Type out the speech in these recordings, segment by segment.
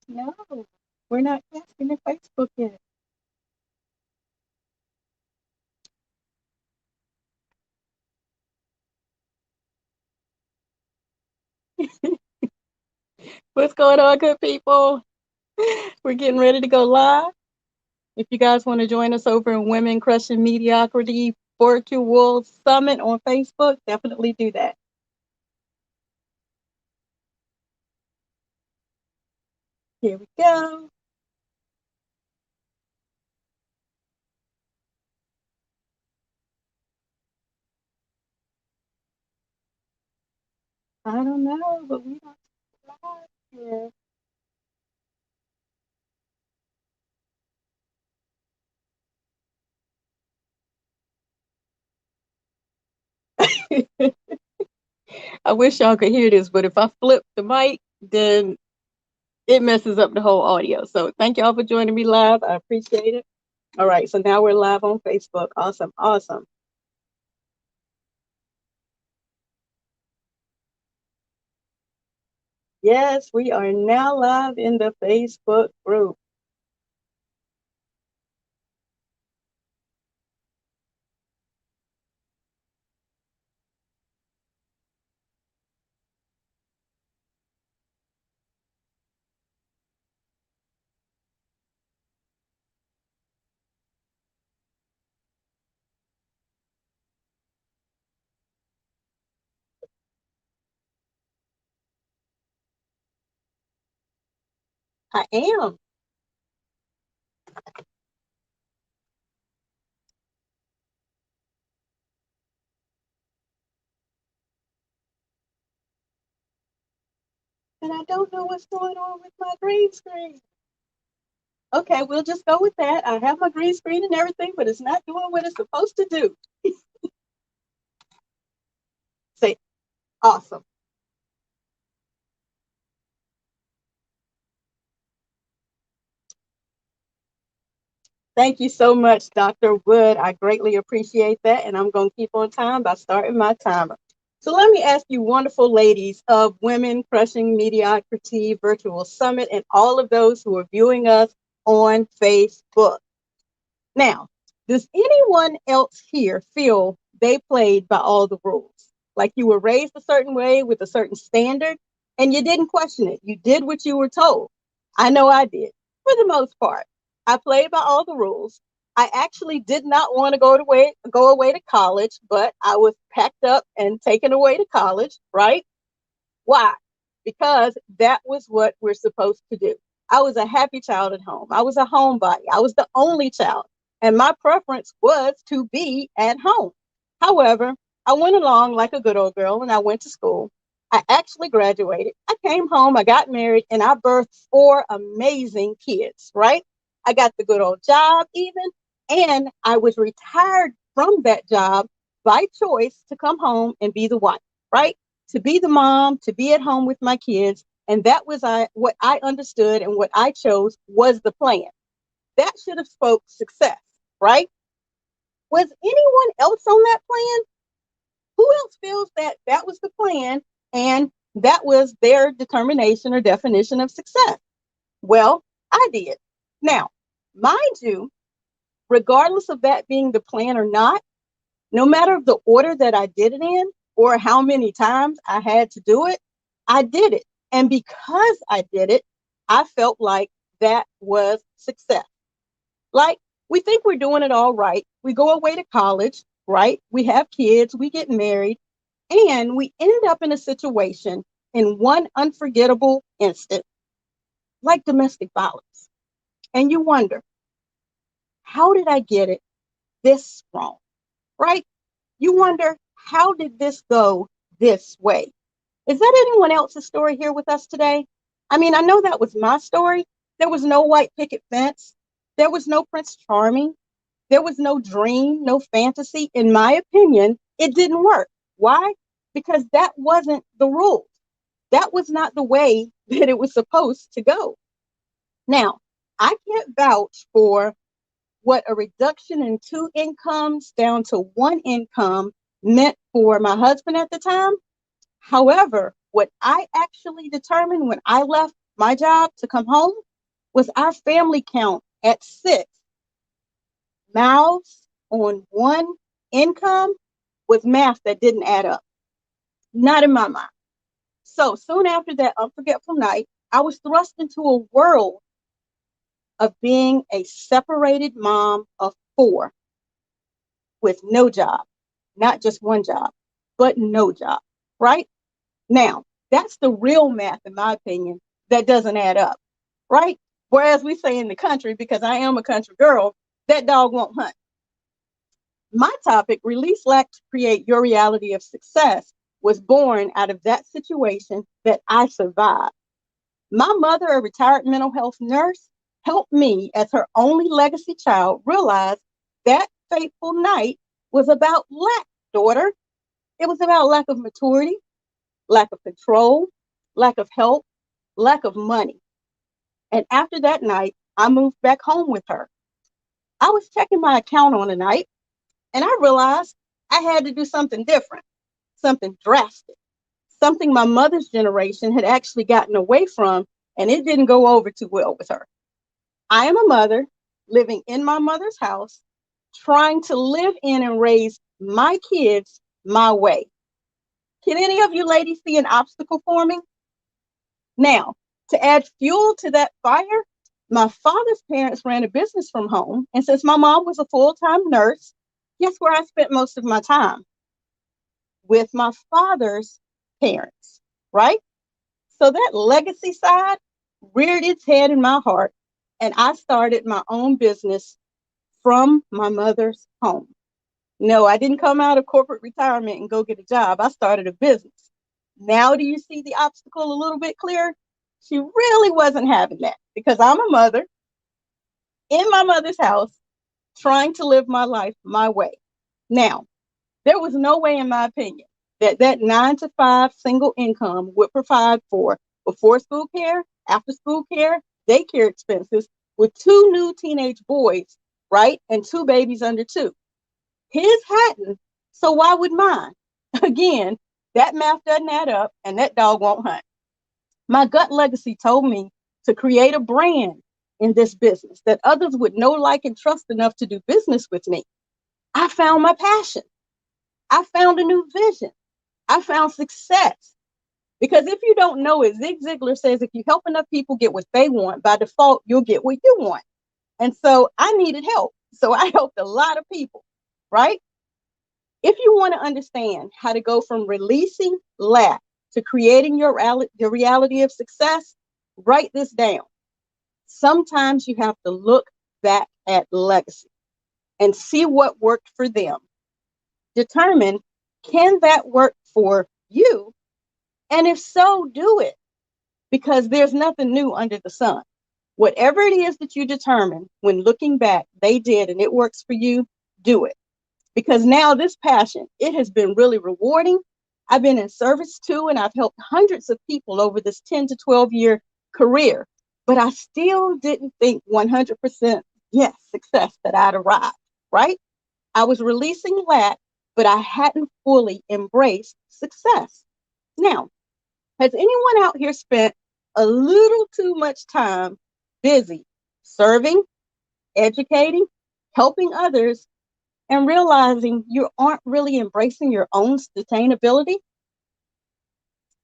No, we're not casting in Facebook yet. What's going on, good people? We're getting ready to go live. If you guys want to join us over in Women Crushing Mediocrity Virtual Summit on Facebook, definitely do that. Here we go. I don't know, but we don't live here. I wish y'all could hear this, but if I flip the mic, then it messes up the whole audio. So thank y'all for joining me live. I appreciate it. All right, so now we're live on Facebook. Awesome, awesome. Yes, we are now live in the Facebook group. I am. And I don't know what's going on with my green screen. Okay, we'll just go with that. I have my green screen and everything, but it's not doing what it's supposed to do. Say, awesome. Thank you so much, Dr. Wood. I greatly appreciate that. And I'm going to keep on time by starting my timer. So let me ask you, wonderful ladies of Women Crushing Mediocrity Virtual Summit, and all of those who are viewing us on Facebook. Now, does anyone else here feel they played by all the rules? Like you were raised a certain way with a certain standard and you didn't question it. You did what you were told. I know I did for the most part. I played by all the rules. I actually did not want to go away to college, but I was packed up and taken away to college, right? Why? Because that was what we're supposed to do. I was a happy child at home. I was a homebody. I was the only child. And my preference was to be at home. However, I went along like a good old girl and I went to school. I actually graduated. I came home, I got married, and I birthed four amazing kids, right? I got the good old job, even, and I was retired from that job by choice to come home and be the wife, right? To be the mom, to be at home with my kids. And that was what I understood and what I chose was the plan. That should have spoke success, right? Was anyone else on that plan? Who else feels that that was the plan and that was their determination or definition of success? Well, I did. Now, mind you, regardless of that being the plan or not, no matter the order that I did it in or how many times I had to do it, I did it. And because I did it, I felt like that was success. Like we think we're doing it all right. We go away to college, right? We have kids, we get married, and we end up in a situation in one unforgettable instant, like domestic violence. And you wonder, how did I get it this wrong? Right? You wonder, how did this go this way? Is that anyone else's story here with us today? I mean, I know that was my story. There was no white picket fence. There was no Prince Charming. There was no dream, no fantasy. In my opinion, it didn't work. Why? Because that wasn't the rule. That was not the way that it was supposed to go. Now, I can't vouch for what a reduction in two incomes down to one income meant for my husband at the time. However, what I actually determined when I left my job to come home was our family count at 6 mouths on one income was math that didn't add up. Not in my mind. So soon after that unforgettable night, I was thrust into a world of being a separated mom of 4 with no job, not just one job, but no job, right? Now, that's the real math, in my opinion, that doesn't add up, right? Whereas we say in the country, because I am a country girl, that dog won't hunt. My topic, Release Lack to Create Your Reality of Success, was born out of that situation that I survived. My mother, a retired mental health nurse, helped me as her only legacy child realize that fateful night was about lack, daughter. It was about lack of maturity, lack of control, lack of help, lack of money. And after that night, I moved back home with her. I was checking my account on a night and I realized I had to do something different, something drastic, something my mother's generation had actually gotten away from, and it didn't go over too well with her. I am a mother living in my mother's house, trying to live in and raise my kids my way. Can any of you ladies see an obstacle forming? Now, to add fuel to that fire, my father's parents ran a business from home. And since my mom was a full-time nurse, guess where I spent most of my time? With my father's parents, right? So that legacy side reared its head in my heart, and I started my own business from my mother's home. No, I didn't come out of corporate retirement and go get a job. I started a business. Now, do you see the obstacle a little bit clearer? She really wasn't having that because I'm a mother in my mother's house trying to live my life my way. Now, there was no way, in my opinion, that that 9 to 5 single income would provide for before school care, after school care, daycare expenses with 2 new teenage boys, right? And 2 babies under 2. His hadn't, so why would mine? Again, that math doesn't add up and that dog won't hunt. My gut legacy told me to create a brand in this business that others would know, like, and trust enough to do business with me. I found my passion. I found a new vision. I found success. Because if you don't know it, Zig Ziglar says if you help enough people get what they want, by default, you'll get what you want. And so I needed help. So I helped a lot of people, right? If you want to understand how to go from releasing lack to creating your reality of success, write this down. Sometimes you have to look back at legacy and see what worked for them. Determine, can that work for you? And if so, do it, because there's nothing new under the sun. Whatever it is that you determine when looking back, they did and it works for you, do it. Because now this passion, it has been really rewarding. I've been in service too, and I've helped hundreds of people over this 10 to 12 year career. But I still didn't think 100% yes, success that I'd arrived, right? I was releasing lack, but I hadn't fully embraced success. Now, has anyone out here spent a little too much time busy serving, educating, helping others, and realizing you aren't really embracing your own sustainability?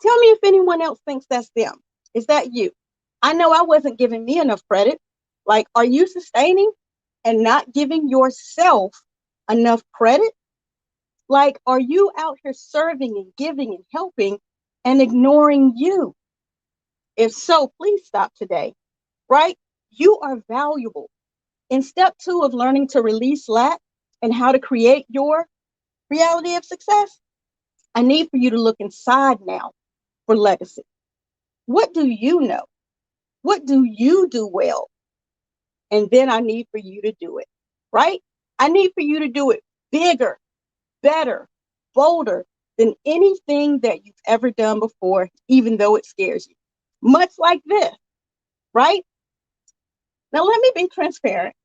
Tell me if anyone else thinks that's them. Is that you? I know I wasn't giving me enough credit. Like, are you sustaining and not giving yourself enough credit? Like, are you out here serving and giving and helping and ignoring you? If so, please stop today, right? You are valuable. In step 2 of learning to release lack and how to create your reality of success, I need for you to look inside now for legacy. What do you know? What do you do well? And then I need for you to do it, right? I need for you to do it bigger, better, bolder than anything that you've ever done before, even though it scares you. Much like this, right? Now, let me be transparent.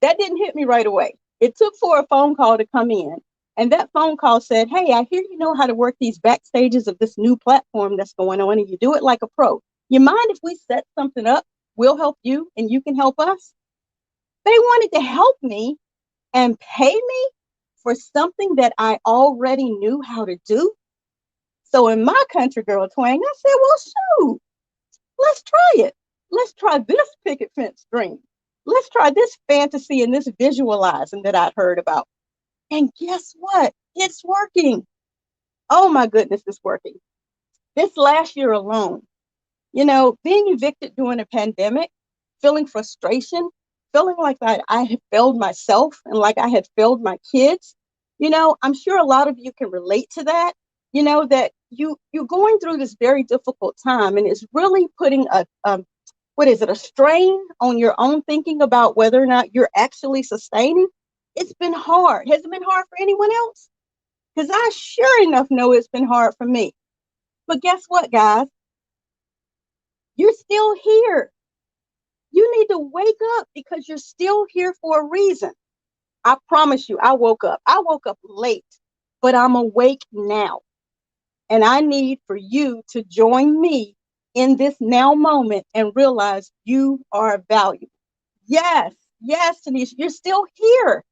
That didn't hit me right away. It took for a phone call to come in. And that phone call said, hey, I hear you know how to work these backstages of this new platform that's going on, and you do it like a pro. You mind if we set something up? We'll help you and you can help us. They wanted to help me and pay me for something that I already knew how to do. So in my country girl twang, I said, well, shoot, let's try it. Let's try this picket fence dream. Let's try this fantasy and this visualizing that I'd heard about. And guess what? It's working. Oh my goodness, it's working. This last year alone, being evicted during a pandemic, feeling frustration, feeling like I had failed myself and like I had failed my kids. I'm sure a lot of you can relate to that. That you're going through this very difficult time, and it's really putting what is it, a strain on your own thinking about whether or not you're actually sustaining. It's been hard. Has it been hard for anyone else? Because I sure enough know it's been hard for me. But guess what, guys? You're still here. You need to wake up because you're still here for a reason. I promise you, I woke up. I woke up late, but I'm awake now. And I need for you to join me in this now moment and realize you are valuable. Yes, yes, Tanisha, you're still here.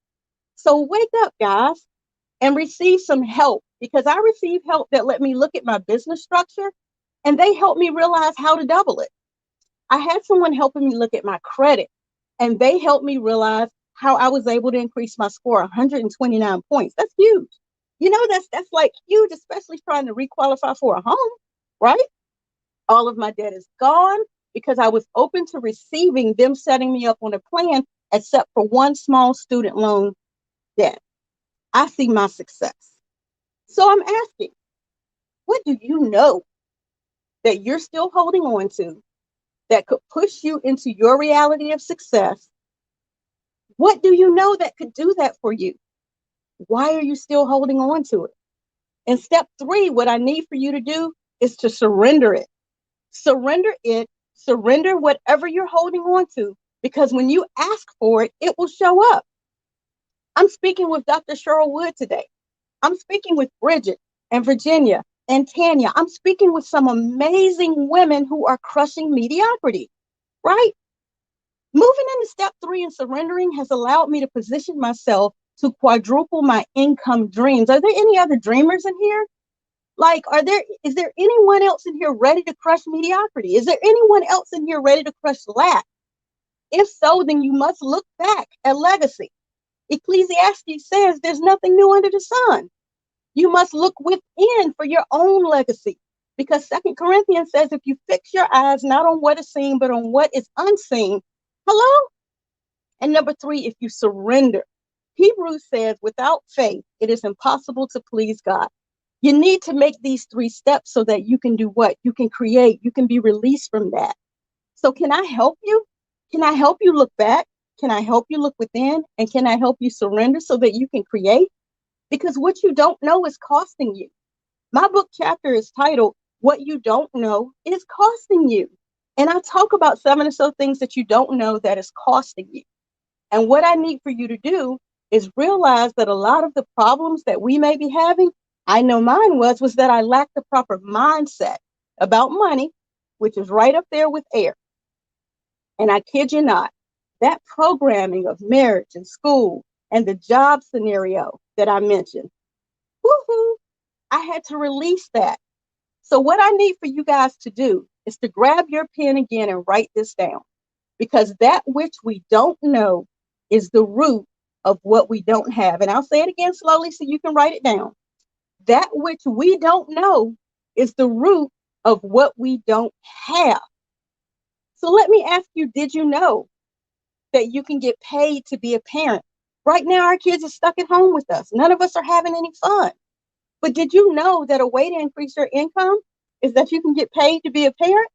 So wake up, guys, and receive some help because I received help that let me look at my business structure and they helped me realize how to double it. I had someone helping me look at my credit, and they helped me realize how I was able to increase my score 129 points. That's huge. That's like huge, especially trying to requalify for a home, right? All of my debt is gone because I was open to receiving them setting me up on a plan, except for one small student loan debt. I see my success. So I'm asking, what do you know that you're still holding on to that could push you into your reality of success? What do you know that could do that for you? Why are you still holding on to it? And step 3, what I need for you to do is to surrender it. Surrender it, surrender whatever you're holding on to, because when you ask for it, it will show up. I'm speaking with Dr. Cheryl Wood today. I'm speaking with Bridget and Virginia and Tanya. I'm speaking with some amazing women who are crushing mediocrity, right? Moving into step 3 and surrendering has allowed me to position myself to quadruple my income dreams. Are there any other dreamers in here? Like, is there anyone else in here ready to crush mediocrity? Is there anyone else in here ready to crush lack? If so, then you must look back at legacy. Ecclesiastes says there's nothing new under the sun. You must look within for your own legacy. Because Second Corinthians says if you fix your eyes not on what is seen, but on what is unseen, hello? And number 3, if you surrender. Hebrews says without faith, it is impossible to please God. You need to make these 3 steps so that you can do what? You can create, you can be released from that. So can I help you? Can I help you look back? Can I help you look within? And can I help you surrender so that you can create? Because what you don't know is costing you. My book chapter is titled, What You Don't Know Is Costing You. And I talk about 7 or so things that you don't know that is costing you. And what I need for you to do is realize that a lot of the problems that we may be having, I know mine was that I lacked the proper mindset about money, which is right up there with air. And I kid you not, that programming of marriage and school and the job scenario that I mentioned, woohoo, I had to release that. So what I need for you guys to do is to grab your pen again and write this down, because that which we don't know is the root of what we don't have. And I'll say it again slowly so you can write it down. That which we don't know is the root of what we don't have. So let me ask you, did you know that you can get paid to be a parent? Right now, our kids are stuck at home with us. None of us are having any fun. But did you know that a way to increase your income is that you can get paid to be a parent?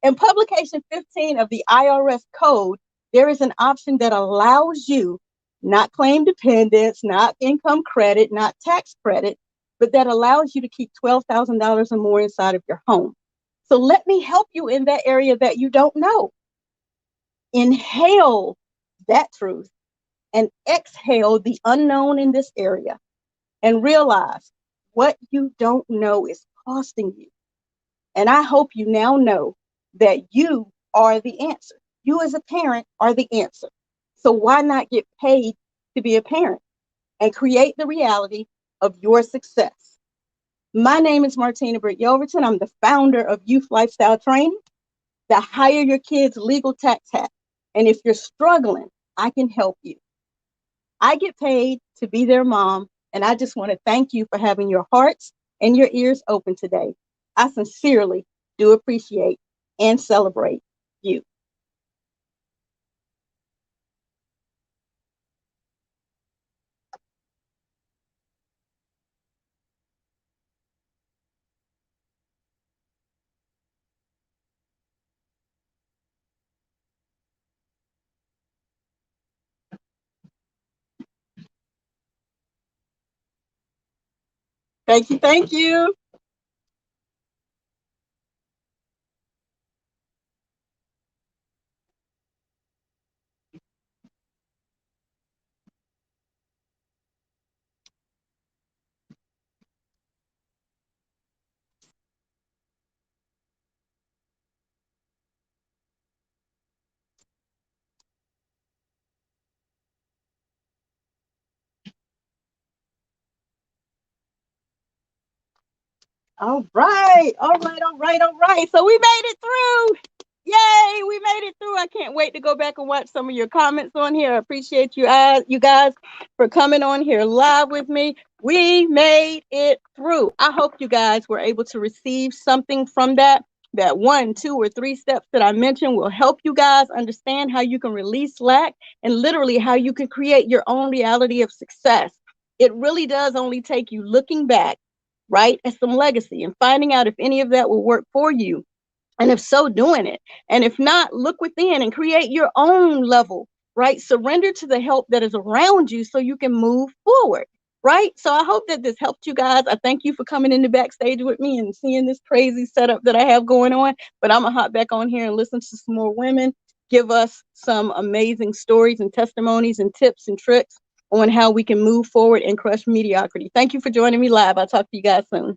In publication 15 of the IRS code, there is an option that allows you not claim dependents, not income credit, not tax credit, but that allows you to keep $12,000 or more inside of your home. So let me help you in that area that you don't know. Inhale that truth and exhale the unknown in this area and realize what you don't know is costing you. And I hope you now know that you are the answer. You as a parent are the answer. So why not get paid to be a parent and create the reality of your success? My name is Martina Britt Yoverton. I'm the founder of Youth Lifestyle Training, the Hire Your Kids Legal Tax Hack. And if you're struggling, I can help you. I get paid to be their mom, and I just want to thank you for having your hearts and your ears open today. I sincerely do appreciate and celebrate you. Thank you. Thank you. All right. All right. All right. All right. So we made it through. Yay, we made it through. I can't wait to go back and watch some of your comments on here. I appreciate you guys for coming on here live with me. We made it through. I hope you guys were able to receive something from that. That 1, 2, or 3 steps that I mentioned will help you guys understand how you can release lack and literally how you can create your own reality of success. It really does only take you looking back, right, at some legacy and finding out if any of that will work for you, and if so, doing it. And if not, look within and create your own level, right? Surrender to the help that is around you so you can move forward, right? So I hope that this helped you guys. I thank you for coming into backstage with me and seeing this crazy setup that I have going on. But I'm going to hop back on here and listen to some more women give us some amazing stories and testimonies and tips and tricks on how we can move forward and crush mediocrity. Thank you for joining me live. I'll talk to you guys soon.